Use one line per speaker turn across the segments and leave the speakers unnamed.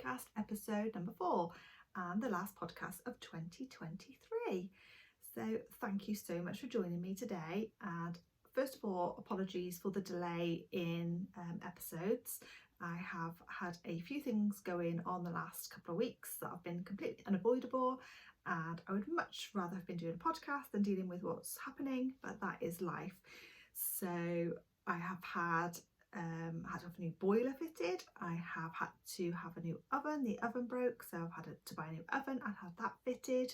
podcast, episode number 4, and the last podcast of 2023. So thank you so much for joining me today. And first of all, apologies for the delay in episodes. I have had a few things going on the last couple of weeks that have been completely unavoidable, and I would much rather have been doing a podcast than dealing with what's happening, but that is life. So I have had a new boiler fitted. I have had to have a new oven. The oven broke, so I've had to buy a new oven and have that fitted.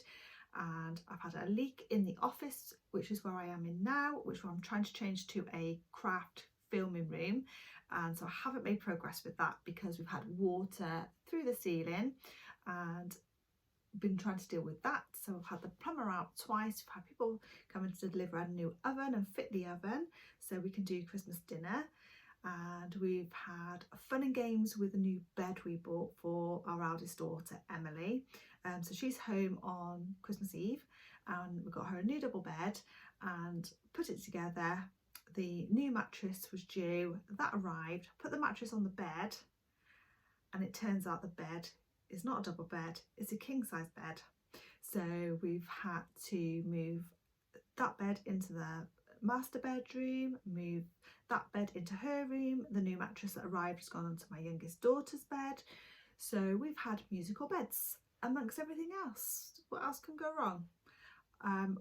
And I've had a leak in the office, which is where I am in now, which I'm trying to change to a craft filming room. And so I haven't made progress with that because we've had water through the ceiling and been trying to deal with that. So I've had the plumber out twice. We've had people coming to deliver a new oven and fit the oven so we can do Christmas dinner. And we've had fun and games with a new bed we bought for our eldest daughter, Emily. So she's home on Christmas Eve, and we got her a new double bed and put it together. The new mattress was due, that arrived, put the mattress on the bed, and it turns out the bed is not a double bed, it's a king size bed. So we've had to move that bed into the master bedroom, move that bed into her room. The new mattress that arrived has gone onto my youngest daughter's bed. So we've had musical beds amongst everything else. What else can go wrong?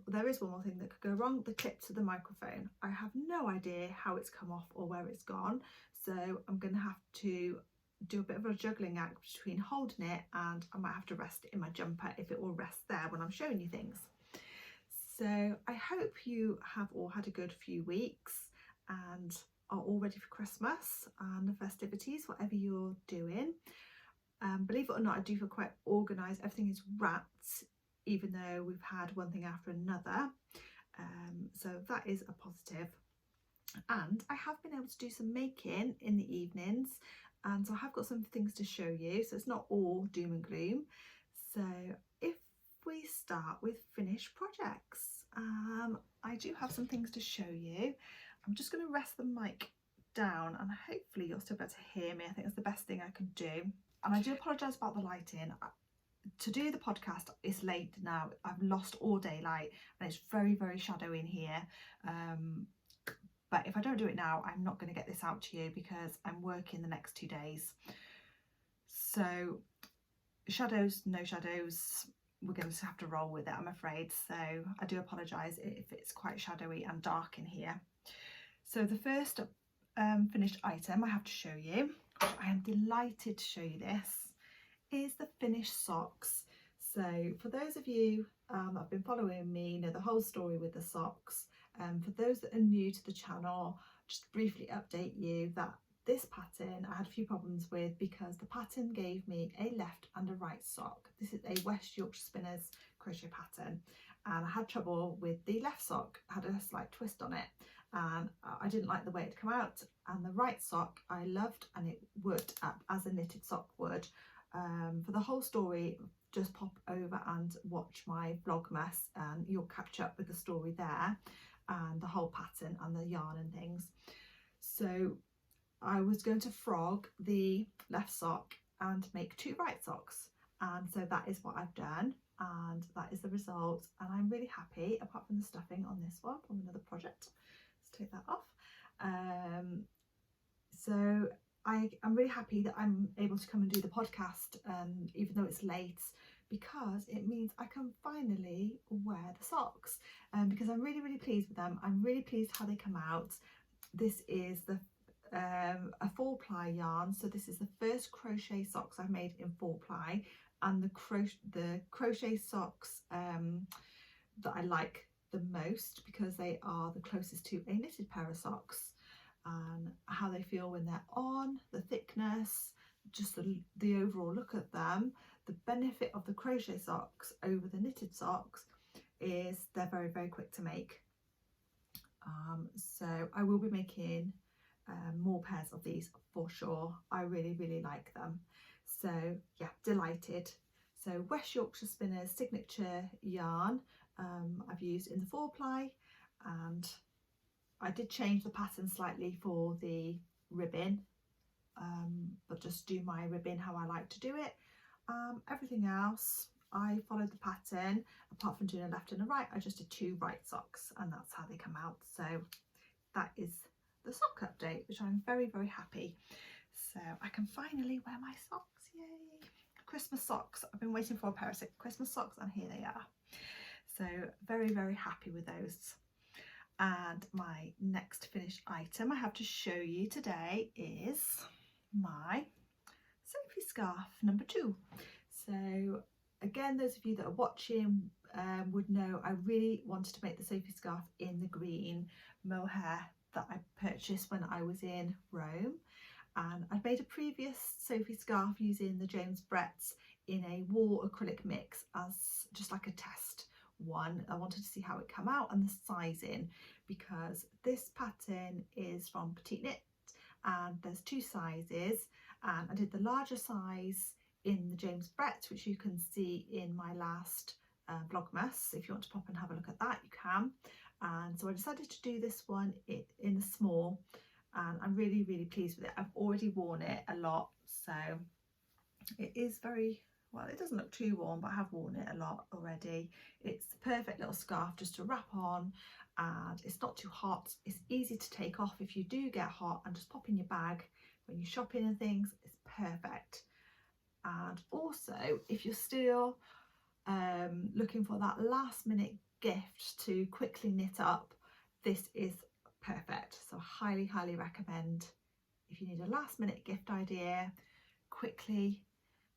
There is one more thing that could go wrong: the clip to the microphone. I have no idea how it's come off or where it's gone, so I'm going to have to do a bit of a juggling act between holding it, and I might have to rest it in my jumper if it will rest there when I'm showing you things. So I hope you have all had a good few weeks and are all ready for Christmas and the festivities, whatever you're doing. Believe it or not, I do feel quite organised. Everything is wrapped, even though we've had one thing after another. So that is a positive. And I have been able to do some making in the evenings, and so I have got some things to show you. So it's not all doom and gloom. So if we start with finished projects, I do have some things to show you. I'm just going to rest the mic down and hopefully you'll still be able to hear me. I think that's the best thing I can do. And I do apologise about the lighting. To do the podcast, it's late now. I've lost all daylight and it's very, very shadowy in here. But if I don't do it now, I'm not going to get this out to you because I'm working the next 2 days. So shadows, no shadows, we're going to have to roll with it, I'm afraid. So I do apologise if it's quite shadowy and dark in here. So the first finished item I have to show you, I am delighted to show you this, is the finished socks. So for those of you that have been following me, know the whole story with the socks. For those that are new to the channel, just briefly update you that this pattern I had a few problems with because the pattern gave me a left and a right sock. This is a West Yorkshire Spinners crochet pattern, and I had trouble with the left sock, had a slight twist on it, and I didn't like the way it came out. And the right sock I loved, and it worked up as a knitted sock would. For the whole story, just pop over and watch my Vlogmas and you'll catch up with the story there and the whole pattern and the yarn and things. So I was going to frog the left sock and make 2 right socks, and so that is what I've done, and that is the result, and I'm really happy, apart from the stuffing on this one from another project. Let's take that off. So I'm really happy that I'm able to come and do the podcast, even though it's late, because it means I can finally wear the socks, because I'm really, really pleased with them. I'm really pleased how they come out. This is the a 4-ply yarn, so this is the first crochet socks I've made in 4-ply, and the crochet socks that I like the most because they are the closest to a knitted pair of socks, and how they feel when they're on, the thickness, just the overall look at them. The benefit of the crochet socks over the knitted socks is they're very, very quick to make. So I will be making more pairs of these for sure. I really, really like them. So yeah, delighted. So West Yorkshire Spinners signature yarn I've used in the 4-ply, and I did change the pattern slightly for the ribbon, but just do my ribbon how I like to do it. Everything else I followed the pattern, apart from doing a left and a right. I just did 2 right socks, and that's how they come out. So that is the sock update, which I'm very, very happy. So I can finally wear my socks, yay! Christmas socks. I've been waiting for a pair of Christmas socks, and here they are. So very, very happy with those. And my next finished item I have to show you today is my Sophie scarf number 2. So again, those of you that are watching would know I really wanted to make the Sophie scarf in the green mohair that I purchased when I was in Rome, and I'd made a previous Sophie scarf using the James Brett's in a wool acrylic mix as just like a test one. I wanted to see how it came out and the sizing, because this pattern is from Petite Knit and there's 2 sizes, and I did the larger size in the James Brett, which you can see in my last Vlogmas. If you want to pop and have a look at that, you can. And so I decided to do this one in the small, and I'm really, really pleased with it. I've already worn it a lot, so it is very, well, it doesn't look too warm, but I have worn it a lot already. It's the perfect little scarf just to wrap on, and it's not too hot. It's easy to take off if you do get hot, and just pop in your bag when you're shopping and things. It's perfect. And also, if you're still looking for that last minute gift to quickly knit up, this is perfect. So highly, highly recommend. If you need a last minute gift idea, quickly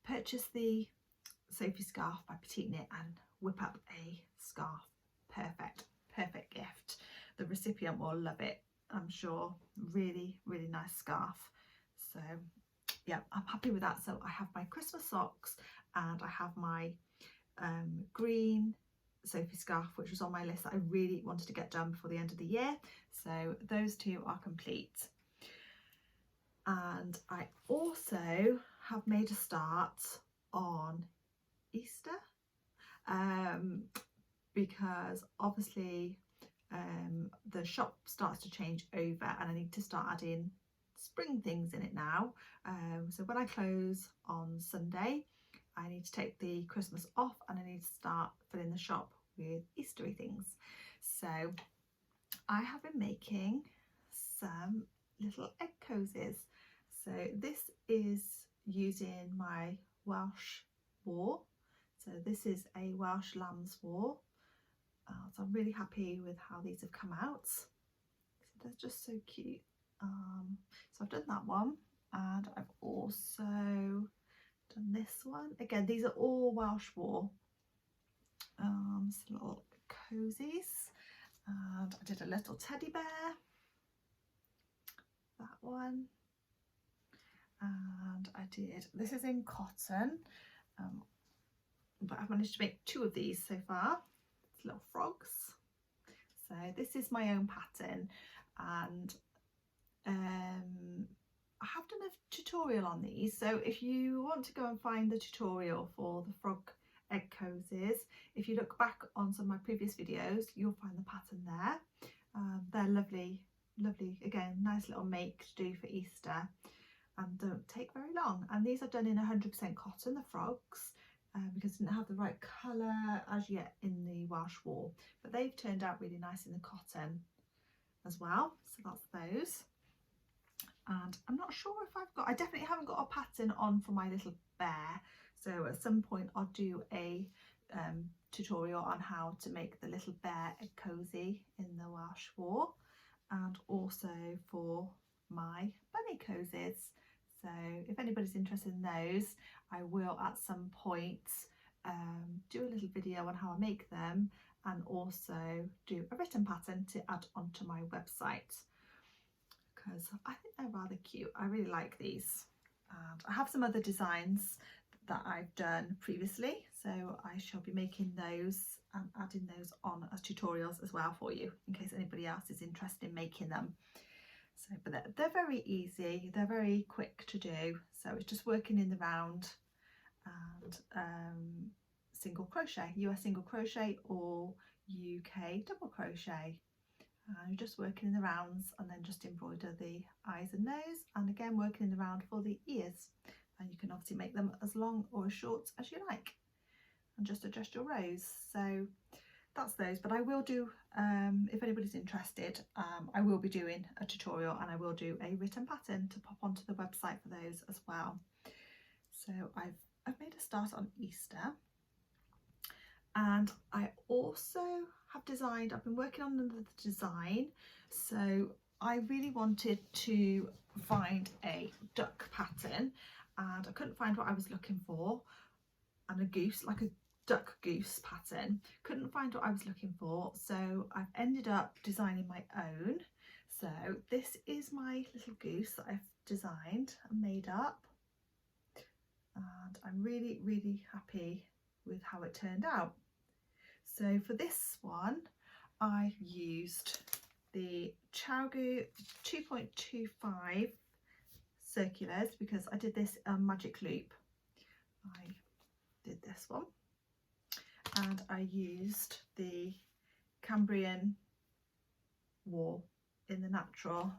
purchase the Sophie scarf by Petite Knit and whip up a scarf. Perfect, perfect gift. The recipient will love it, I'm sure. Really, really nice scarf. So yeah, I'm happy with that. So I have my Christmas socks, and I have my green Sophie scarf, which was on my list that I really wanted to get done before the end of the year. So those 2 are complete. And I also have made a start on Easter, because obviously the shop starts to change over, and I need to start adding spring things in it now. So when I close on Sunday, I need to take the Christmas off, and I need to start filling the shop with Eastery things. So I have been making some little egg cozies. So this is using my Welsh wool. So this is a Welsh lamb's wool. So I'm really happy with how these have come out. So they're just so cute. So I've done that one, and I've also done this one. Again, these are all Welsh wool. Some little cozies, and I did a little teddy bear, that one, and I did, this is in cotton, but I've managed to make 2 of these so far. It's little frogs. So this is my own pattern, and I have done a tutorial on these, so if you want to go and find the tutorial for the frog egg cozies, if you look back on some of my previous videos, you'll find the pattern there. They're lovely, lovely, again, nice little make to do for Easter, and don't take very long. And these I've done in 100% cotton, the frogs, because I didn't have the right colour as yet in the Welsh wool, but they've turned out really nice in the cotton as well. So that's those. And I'm not sure if I definitely haven't got a pattern on for my little bear, so at some point I'll do a tutorial on how to make the little bear egg cozy in the Welsh wool, and also for my bunny cozies. So if anybody's interested in those, I will at some point do a little video on how I make them, and also do a written pattern to add onto my website, because I think they're rather cute. I really like these, and I have some other designs that I've done previously, so I shall be making those and adding those on as tutorials as well for you, in case anybody else is interested in making them. So, but they're very easy, they're very quick to do, so it's just working in the round and single crochet, US single crochet or UK double crochet. And just working in the rounds, and then just embroider the eyes and nose, and again working in the round for the ears. and you can obviously make them as long or as short as you like and just adjust your rows. So that's those, but I will do, if anybody's interested, I will be doing a tutorial, and I will do a written pattern to pop onto the website for those as well. So I've made a start on Easter, and I also have designed, I've been working on the design, so I really wanted to find a duck pattern, and I couldn't find what I was looking for, and a goose, like a duck goose pattern, couldn't find what I was looking for, so I've ended up designing my own. So this is my little goose that I've designed and made up, and I'm really, really happy with how it turned out. So for this one, I used the Coes 2.25 circulars because I did this magic loop. I did this one, and I used the Cambrian wool in the natural,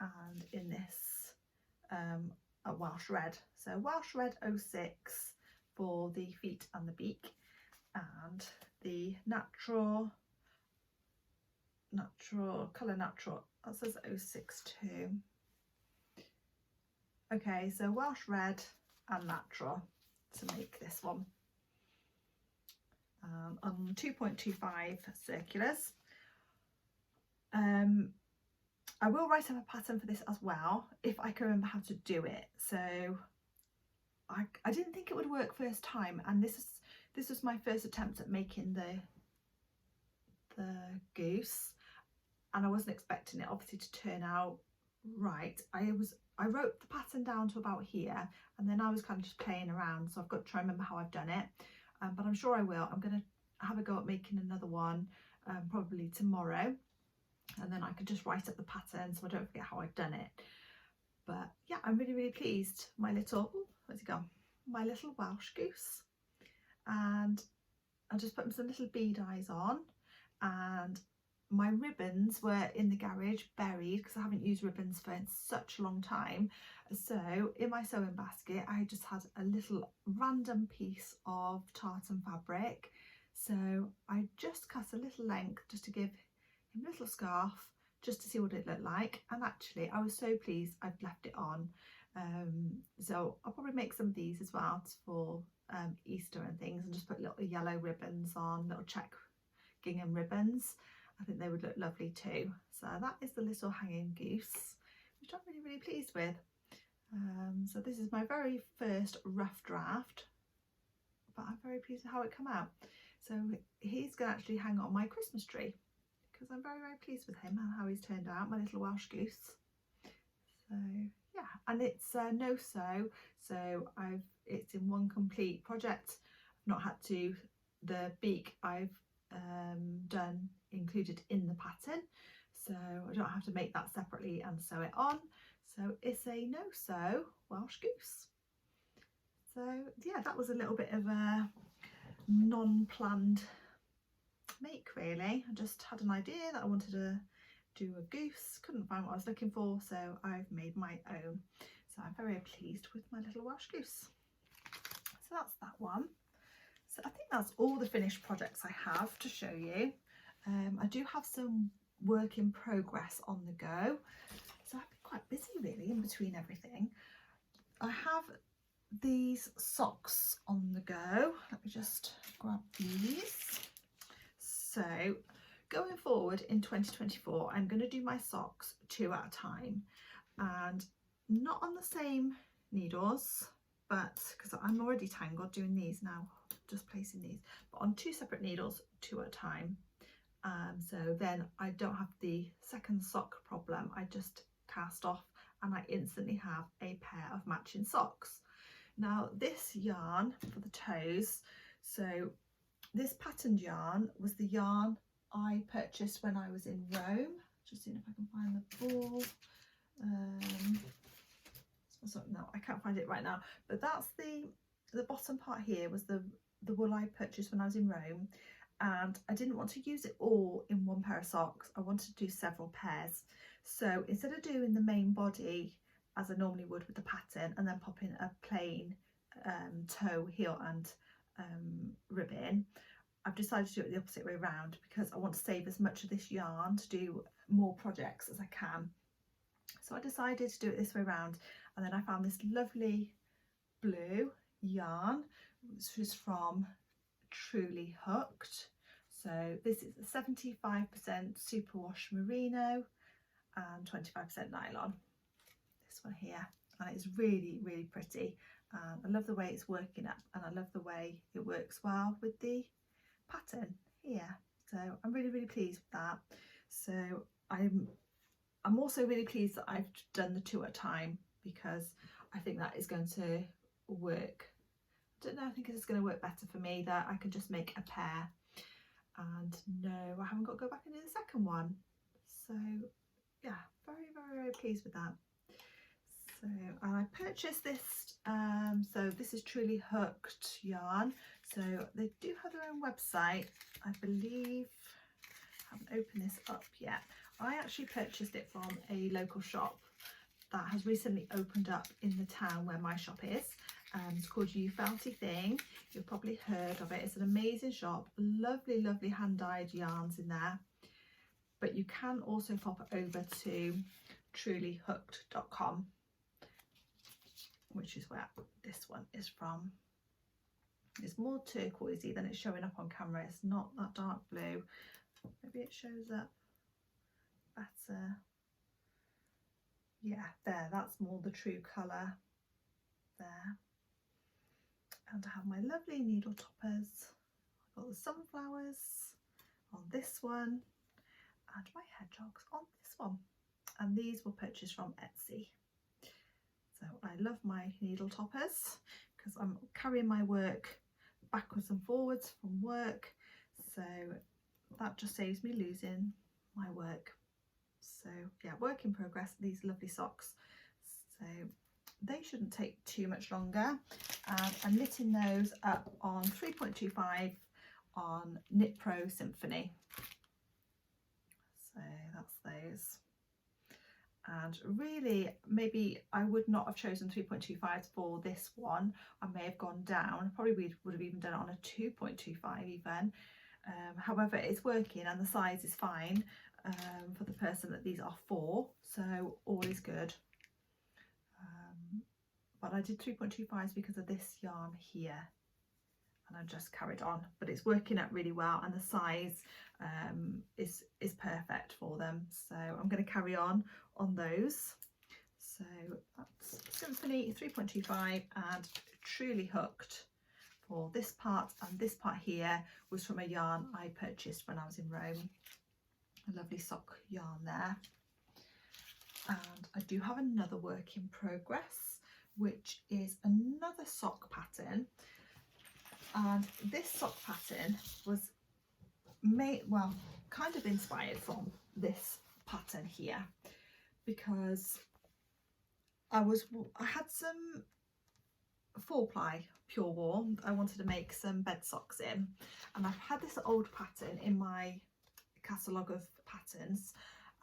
and in this a Welsh red. So Welsh red 06 for the feet and the beak, and the natural colour natural, that says 06 too. Okay, so Welsh red and natural to make this one, on 2.25 circulars. I will write up a pattern for this as well if I can remember how to do it. So I didn't think it would work first time, and this was my first attempt at making the goose, and I wasn't expecting it obviously to turn out right. I wrote the pattern down to about here, and then I was kind of just playing around, so I've got to try and remember how I've done it, but I'm sure I will. I'm going to have a go at making another one probably tomorrow, and then I could just write up the pattern so I don't forget how I've done it. But yeah, I'm really, really pleased. My little, where's he gone? My little Welsh goose. And I just put some little bead eyes on, and my ribbons were in the garage buried because I haven't used ribbons for such a long time. So in my sewing basket I just had a little random piece of tartan fabric, so I just cut a little length just to give him a little scarf just to see what it looked like, and actually I was so pleased I've left it on. So I'll probably make some of these as well for Easter and things, and just put little yellow ribbons on, little check gingham ribbons. I think they would look lovely too. So that is the little hanging goose, which I'm really, really pleased with. So this is my very first rough draft, but I'm very pleased with how it came out. So he's going to actually hang on my Christmas tree because I'm very, very pleased with him and how he's turned out, my little Welsh goose. So yeah, and it's no sew, so it's in one complete project. I've not had to, the beak I've done included in the pattern, so I don't have to make that separately and sew it on. So it's a no sew Welsh goose. So yeah, that was a little bit of a non-planned make really. I just had an idea that I wanted to do a goose, couldn't find what I was looking for, so I've made my own. So I'm very pleased with my little Welsh goose. So that's that one. So I think that's all the finished projects I have to show you. I do have some work in progress on the go, so I've been quite busy really in between everything. I have these socks on the go. Let me just grab these. So going forward in 2024, I'm going to do my socks 2 at a time, and not on the same needles, but because I'm already tangled doing these now, just placing these, but on 2 separate needles, 2 at a time. So then I don't have the second sock problem. I just cast off and I instantly have a pair of matching socks. Now this yarn for the toes, so this patterned yarn was the yarn I purchased when I was in Rome. Just seeing if I can find the ball. No, I can't find it right now, but that's the bottom part here was the wool I purchased when I was in Rome, and I didn't want to use it all in one pair of socks. I wanted to do several pairs, so instead of doing the main body as I normally would with the pattern, and then pop in a plain toe, heel and ribbon. I've decided to do it the opposite way around because I want to save as much of this yarn to do more projects as I can. So I decided to do it this way around, and then I found this lovely blue yarn, which is from Truly Hooked. So this is a 75% superwash merino and 25% nylon, this one here, and it's really, really pretty. I love the way it's working up, and I love the way it works well with the pattern here. So I'm really, really pleased with that. So I'm also really pleased that I've done the 2 at a time, because I think that is going to work. I don't know, I think it's going to work better for me that I can just make a pair. And no, I haven't got to go back and do the second one. So yeah, very, very, very pleased with that. So, and I purchased this, so this is Truly Hooked yarn. So they do have their own website, I believe. I haven't opened this up yet. I actually purchased it from a local shop that has recently opened up in the town where my shop is. It's called You Felty Thing. You've probably heard of it. It's an amazing shop, lovely, lovely hand-dyed yarns in there. But you can also pop over to trulyhooked.com, which is where this one is from. It's more turquoisey than it's showing up on camera. It's not that dark blue. Maybe it shows up better. Yeah, there, that's more the true colour there. And I have my lovely needle toppers. I've got the sunflowers on this one and my hedgehogs on this one. And these were purchased from Etsy. So I love my needle toppers because I'm carrying my work backwards and forwards from work. So that just saves me losing my work. So yeah, work in progress, these lovely socks. So they shouldn't take too much longer. And I'm knitting those up on 3.25 on Knit Pro Symphony. So that's those. And really, maybe I would not have chosen 3.25 for this one. I may have gone down. I probably would have even done it on a 2.25 even. However, it's working and the size is fine for the person that these are for. So all is good. But I did 3.25s because of this yarn here. And I just carried on. But it's working out really well, and the size is perfect for them. So I'm going to carry on those. So that's Symphony 3.25 and Truly Hooked for this part, and this part here was from a yarn I purchased when I was in Rome. A lovely sock yarn there. And I do have another work in progress, which is another sock pattern. And this sock pattern was made, well, kind of inspired from this pattern here, because I had some 4-ply pure wool I wanted to make some bed socks in, and I've had this old pattern in my catalogue of patterns,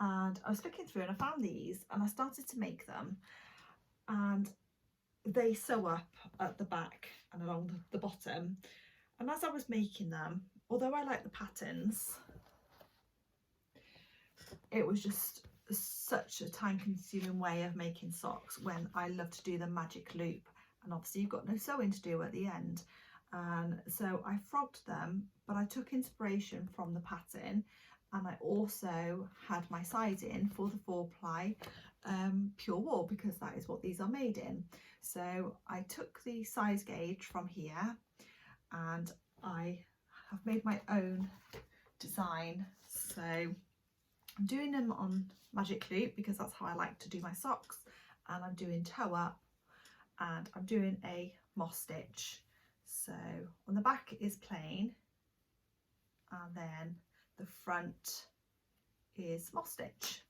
and I was flicking through and I found these and I started to make them, and they sew up at the back and along the bottom. And as I was making them, although I like the patterns, it was just such a time-consuming way of making socks when I love to do the magic loop, and obviously you've got no sewing to do at the end. And so I frogged them, but I took inspiration from the pattern, and I also had my sizing for the 4-ply pure wool, because that is what these are made in. So I took the size gauge from here and I have made my own design. So I'm doing them on magic loop because that's how I like to do my socks, and I'm doing toe up, and I'm doing a moss stitch. So on the back is plain, and then the front is moss stitch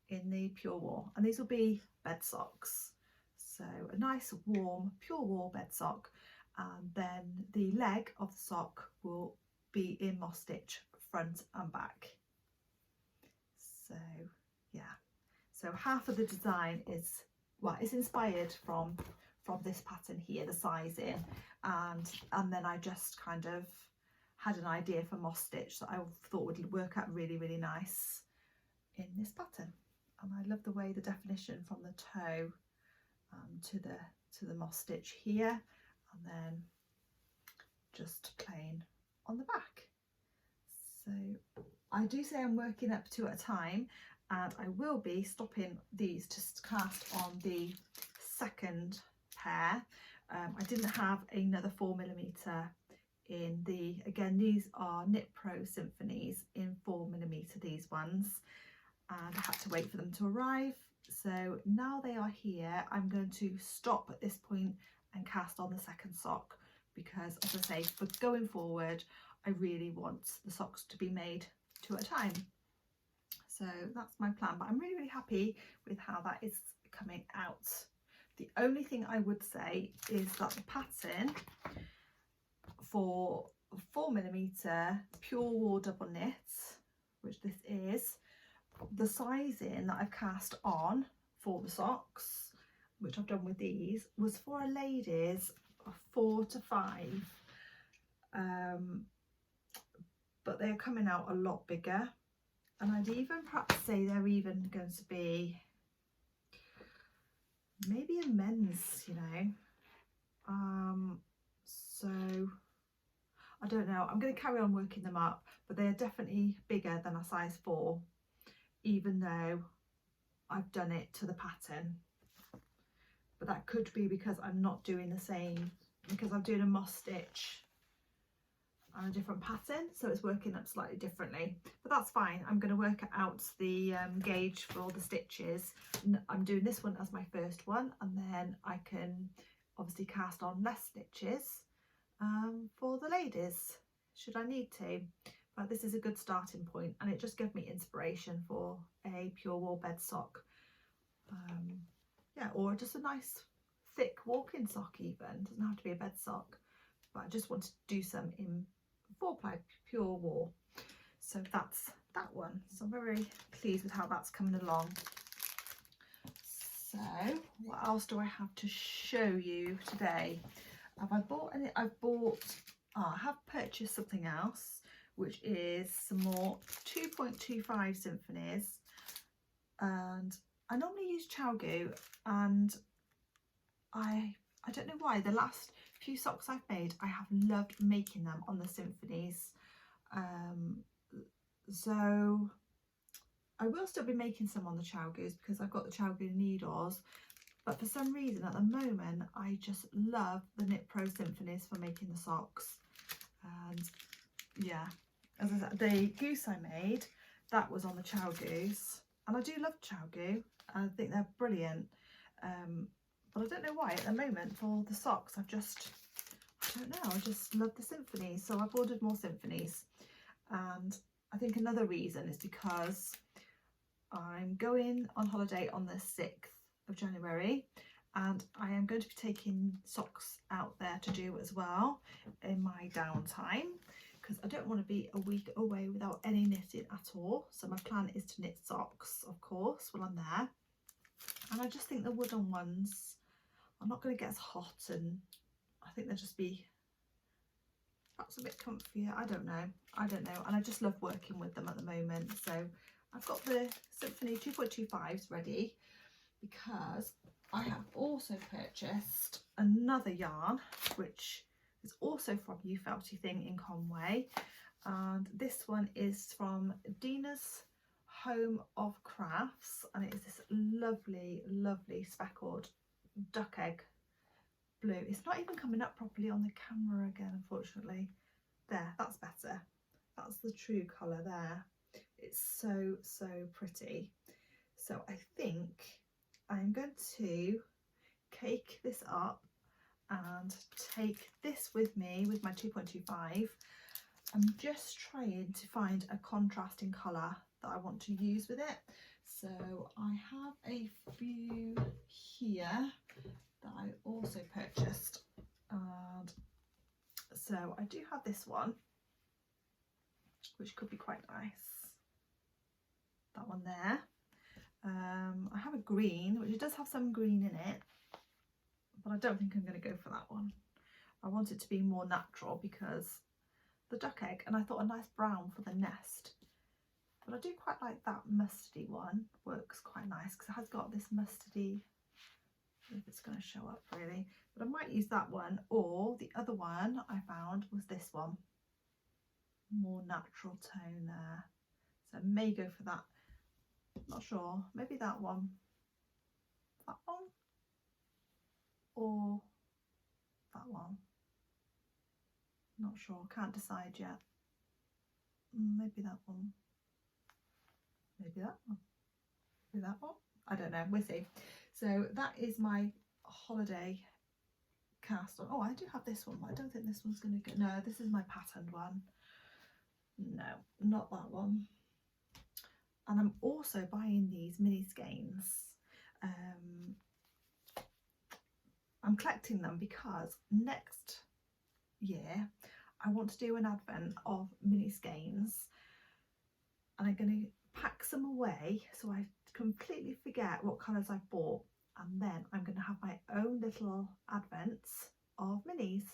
in the pure wool, and these will be bed socks. So a nice warm pure wool bed sock, and then the leg of the sock will be in moss stitch front and back. So yeah, so half of the design is well, it's inspired from this pattern here, the sizing, and then I just kind of had an idea for moss stitch that I thought would work out really, really nice in this pattern. And I love the way the definition from the toe to the moss stitch here, and then just plain on the back. So I do say I'm working up 2 at a time, and I will be stopping these to cast on the second pair. I didn't have another 4mm in the, again, these are Knit Pro Symphonies in 4mm, these ones, and I had to wait for them to arrive. So now they are here, I'm going to stop at this point and cast on the second sock, because as I say, for going forward, I really want the socks to be made 2 at a time. So that's my plan, but I'm really, really happy with how that is coming out. The only thing I would say is that the pattern for 4mm pure wool double knit, which this is, the sizing that I've cast on for the socks, which I've done with these, was for a lady's 4 to 5, but they're coming out a lot bigger, and I'd even perhaps say they're even going to be maybe a men's, you know. So I don't know, I'm going to carry on working them up, but they're definitely bigger than a size 4, even though I've done it to the pattern. But that could be because I'm not doing the same, because I'm doing a moss stitch on a different pattern, so it's working up slightly differently, but that's fine. I'm going to work out the gauge for all the stitches. I'm doing this one as my first one, and then I can obviously cast on less stitches for the ladies should I need to. But this is a good starting point, and it just gave me inspiration for a pure wool bed sock, yeah, or just a nice thick walking sock. Even doesn't have to be a bed sock, but I just wanted to do some in 4-ply pure wool. So that's that one. So I'm very pleased with how that's coming along. So what else do I have to show you today? Have I bought any? I have purchased something else, which is some more 2.25 symphonies, and I normally use Goo, and I don't know why, the last few socks I've made, I have loved making them on the symphonies. So I will still be making some on the Goose because I've got the Goo needles, but for some reason at the moment I just love the Knit Pro Symphonies for making the socks. And yeah, as I said, the Goose I made, that was on the Goose, and I do love Goo. I think they're brilliant. But I don't know why at the moment for the socks I don't know, I just love the symphonies, so I've ordered more symphonies. And I think another reason is because I'm going on holiday on the 6th of January, and I am going to be taking socks out there to do as well in my downtime, because I don't want to be a week away without any knitting at all. So my plan is to knit socks, of course, while I'm there. And I just think the wooden ones are not going to get as hot, and I think they'll just be perhaps a bit comfier. I don't know, and I just love working with them at the moment. So I've got the Symphony 2.25s ready, because I have also purchased another yarn, which is also from You Felty Thing in Conway, and this one is from Dina's Home of Crafts, and it is this lovely, lovely speckled duck egg blue. It's not even coming up properly on the camera again, unfortunately. There, that's better. That's the true colour there. It's so, so pretty. So I think I'm going to cake this up and take this with me with my 2.25. I'm just trying to find a contrasting colour that I want to use with it. So I have a few here that I also purchased, and so I do have this one, which could be quite nice, that one there. I have a green, which does have some green in it, but I don't think I'm going to go for that one. I want it to be more natural because the duck egg, and I thought a nice brown for the nest. But I do quite like that mustardy one, works quite nice because it has got this mustardy, I don't know if it's going to show up really, but I might use that one, or the other one I found was this one, more natural tone there. So I may go for that, not sure, maybe that one, or that one, not sure, can't decide yet. Maybe that one, maybe that one, maybe that one, I don't know, we'll see. So that is my holiday cast on. Oh, I do have this one, but I don't think this one's going to go. No, this is my patterned one. No, not that one. And I'm also buying these mini skeins. I'm collecting them because next year I want to do an advent of mini skeins, and I'm going to pack some away so I completely forget what colours I've bought, and then I'm going to have my own little advents of minis,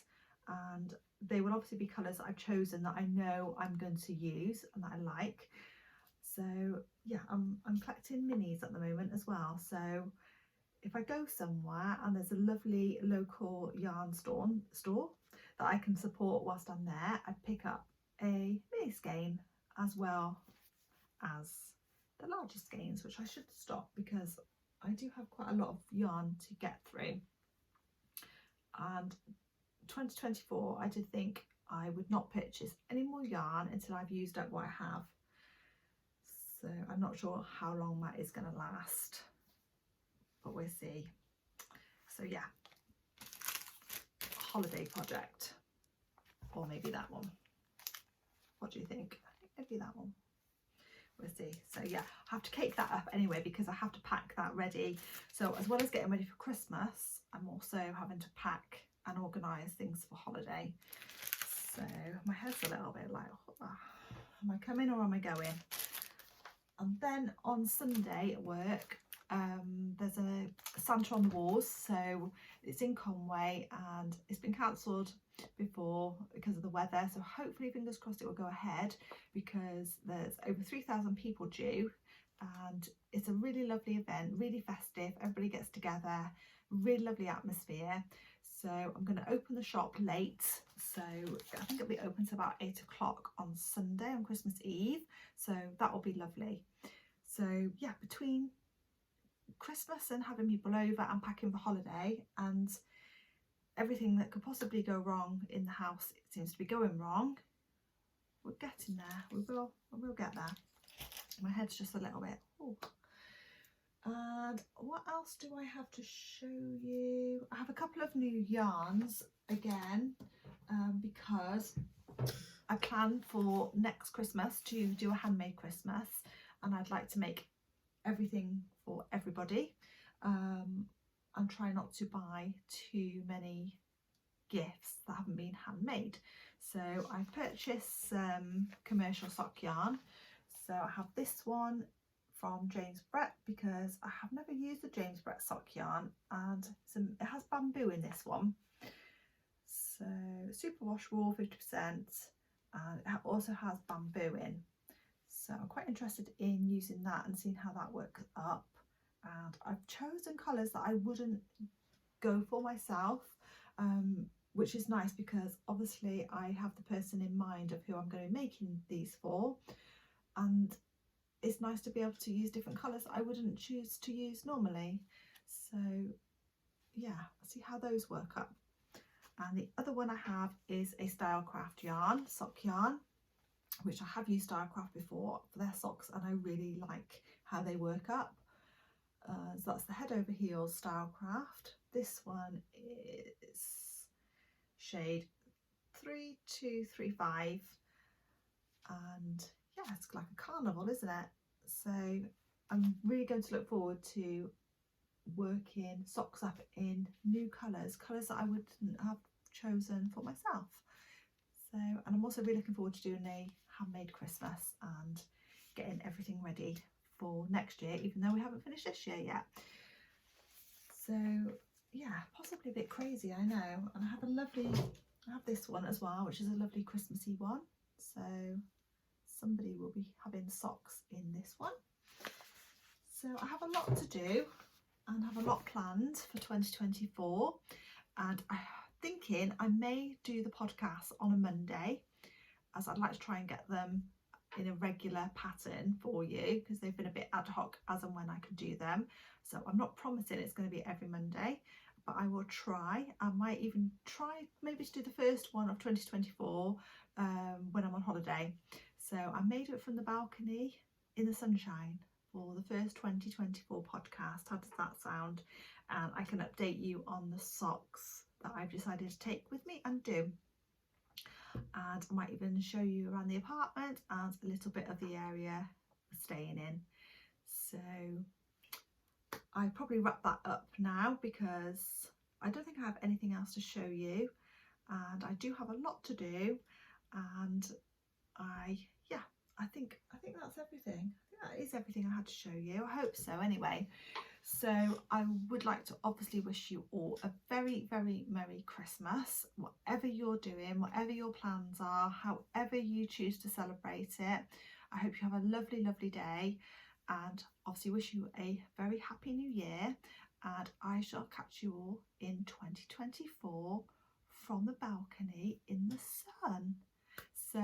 and they will obviously be colours that I've chosen that I know I'm going to use and that I like. So yeah, I'm collecting minis at the moment as well. So if I go somewhere and there's a lovely local yarn store that I can support whilst I'm there, I pick up a mini skein as well as the larger skeins, which I should stop because I do have quite a lot of yarn to get through. And 2024, I did think I would not purchase any more yarn until I've used up what I have. So I'm not sure how long that is going to last, but we'll see. So yeah, holiday project, or maybe that one. What do you think? I think maybe that one. We'll see. So yeah, I have to cake that up anyway because I have to pack that ready. So as well as getting ready for Christmas, I'm also having to pack and organise things for holiday. So my head's a little bit like, am I coming or am I going? And then on Sunday at work, there's a Santa on the Wars, so it's in Conway and it's been cancelled before because of the weather, so hopefully, fingers crossed, it will go ahead because there's over 3,000 people due, and it's a really lovely event, really festive, everybody gets together, really lovely atmosphere. So I'm going to open the shop late, so I think it'll be open to about 8 o'clock on Sunday, on Christmas Eve, so that will be lovely. So yeah, between Christmas and having people over and packing for holiday and everything that could possibly go wrong in the house, it seems to be going wrong. We're getting there, we'll get there. My head's just a little bit, ooh. And what else do I have to show you? I have a couple of new yarns again, because I plan for next Christmas to do a handmade Christmas, and I'd like to make everything for everybody, and try not to buy too many gifts that haven't been handmade. So I've purchased some commercial sock yarn. So I have this one from James Brett because I have never used the James Brett sock yarn, and it has bamboo in this one. So superwash wool 50%, and it also has bamboo in. So I'm quite interested in using that and seeing how that works up. And I've chosen colours that I wouldn't go for myself, which is nice because obviously I have the person in mind of who I'm going to be making these for, and it's nice to be able to use different colours that I wouldn't choose to use normally. So yeah, see how those work up. And the other one I have is a Stylecraft yarn, sock yarn, which I have used Stylecraft before for their socks, and I really like how they work up. So that's the Head Over Heels Stylecraft. This one is shade 3235, and yeah, it's like a carnival, isn't it? So I'm really going to look forward to working socks up in new colours that I wouldn't have chosen for myself. So, and I'm also really looking forward to doing a handmade Christmas and getting everything ready for next year, even though we haven't finished this year yet. So yeah, possibly a bit crazy, I know. And I have this one as well, which is a lovely Christmassy one. So somebody will be having socks in this one. So I have a lot to do and have a lot planned for 2024. And I'm thinking I may do the podcast on a Monday, as I'd like to try and get them in a regular pattern for you, because they've been a bit ad hoc as and when I can do them. So I'm not promising it's going to be every Monday, but I will try. I might even try maybe to do the first one of 2024 when I'm on holiday. So I may do it from the balcony in the sunshine for the first 2024 podcast. How does that sound? And I can update you on the socks that I've decided to take with me and do. And I might even show you around the apartment and a little bit of the area we're staying in. So I probably wrap that up now, because I don't think I have anything else to show you, and I do have a lot to do, and I think that's everything. I think that is everything I had to show you. I hope so anyway. So I would like to obviously wish you all a very, very Merry Christmas, whatever you're doing, whatever your plans are, however you choose to celebrate it. I hope you have a lovely, lovely day, and obviously wish you a very happy new year, and I shall catch you all in 2024 from the balcony in the sun. So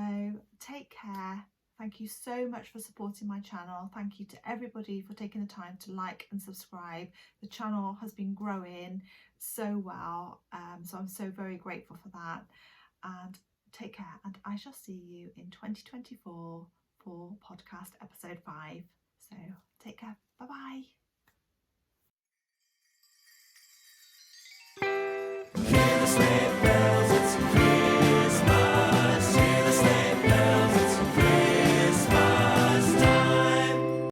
take care. Thank you so much for supporting my channel. Thank you to everybody for taking the time to like and subscribe. The channel has been growing so well, so I'm so very grateful for that. And take care, and I shall see you in 2024 for podcast episode 5. So take care.